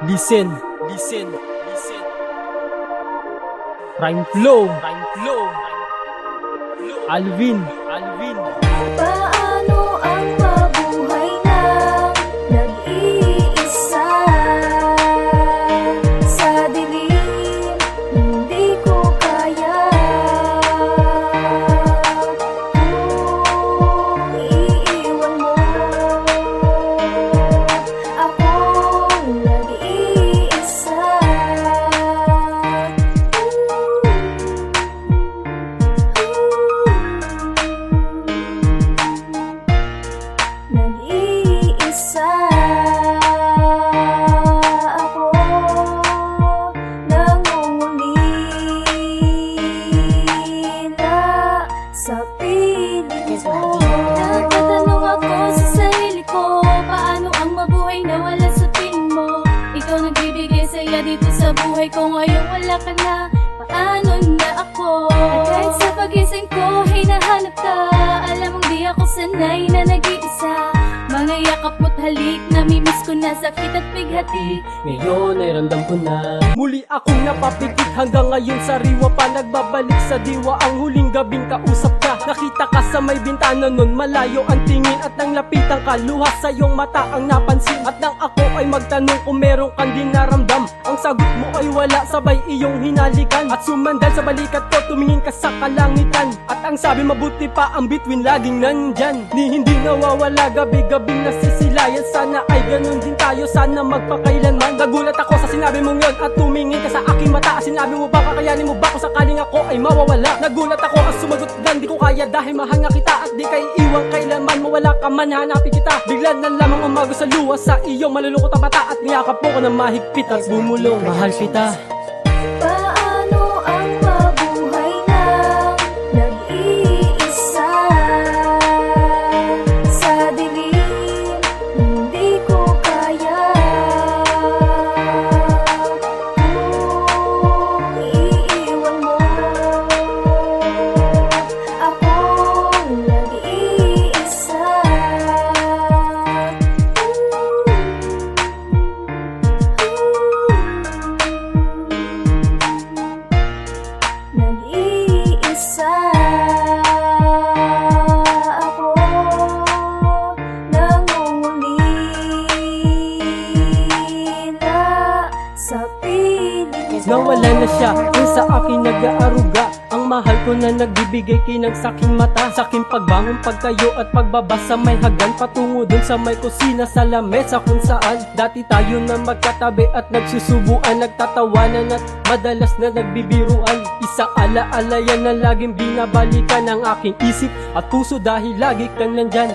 Listen, listen, listen. Rhyme flow, rhyme flow. Alvin, Alvin. Paano ang mabuhay ng nag-iisa sa dilim? Hindi ko kaya kung iiwan mo akong nag-iisa. Nag-iisa ako, nangungulila sa piling ko. Nagtatanong ako sa sarili ko, paano ang mabuhay na wala sa piling mo? Ikaw nagbibigay saya dito sa buhay ko, ngayon wala ka na, paano na ako? At kahit sa pagising ko, hinahanap ka, alam mong di ako sanay na nag-iisa. Mga yakap mo't halik, namimiss ko na sakit at bighati. Ngayon ay ramdam ko na muli akong napapikit, hanggang ngayon sariwa pa nagbabalik sa diwa. Ang huling gabing kausap ka, nakita ka sa may bintana nun, malayo ang tingin at nang lapitan ka, luha sa iyong mata ang napansin. At nang ako ay magtanong kung meron kang dinaramdam, ang sagot mo ay wala, sabay iyong hinalikan. At sumandal sa balikat ko, tumingin ka sa kalangitan, at ang sabi mabuti pa ang bituin laging nandyan. Ni hindi nawawala gabi-gabing nasisilayan, sana ay ganun din tayo, sana magpakailanman. Nagulat ako sa sinabi mong yun at tumingin ka sa aking mata. Sinabi mo ba, kakayanin mo ba kung sakaling ako ay mawawala? Nagulat ako at sumagot na di ko kaya, dahil mahal nga kita at di kay iwan kailanman. Mawala ka man, hanapin kita, bigla na lamang umago sa luha sa iyong malulungkot ang mata, at niyakap mo ko na mahigpit at bumulong. Mahal kita. Paano ang mabuhay ng nag-iisa sa dilim? Hindi ko kaya kung iiwan mo akong nag-iisa. Nag-iisa ako, nangungulila sa piling ko. Nawala na siya, yung sa akin nag-aaruga, ang mahal ko na nagbibigay kinang saking mata. Saking pagbangon, pagtayo at pagbaba sa may hagan, patungo dun sa may kusina sa lamesa kung saan dati tayo na magkatabi at nagsusubuan, nagtatawanan at madalas na nagbibiruan. Isang ala-ala yan na laging binabalikan ng aking isip at puso, dahil lagi kang nandyan.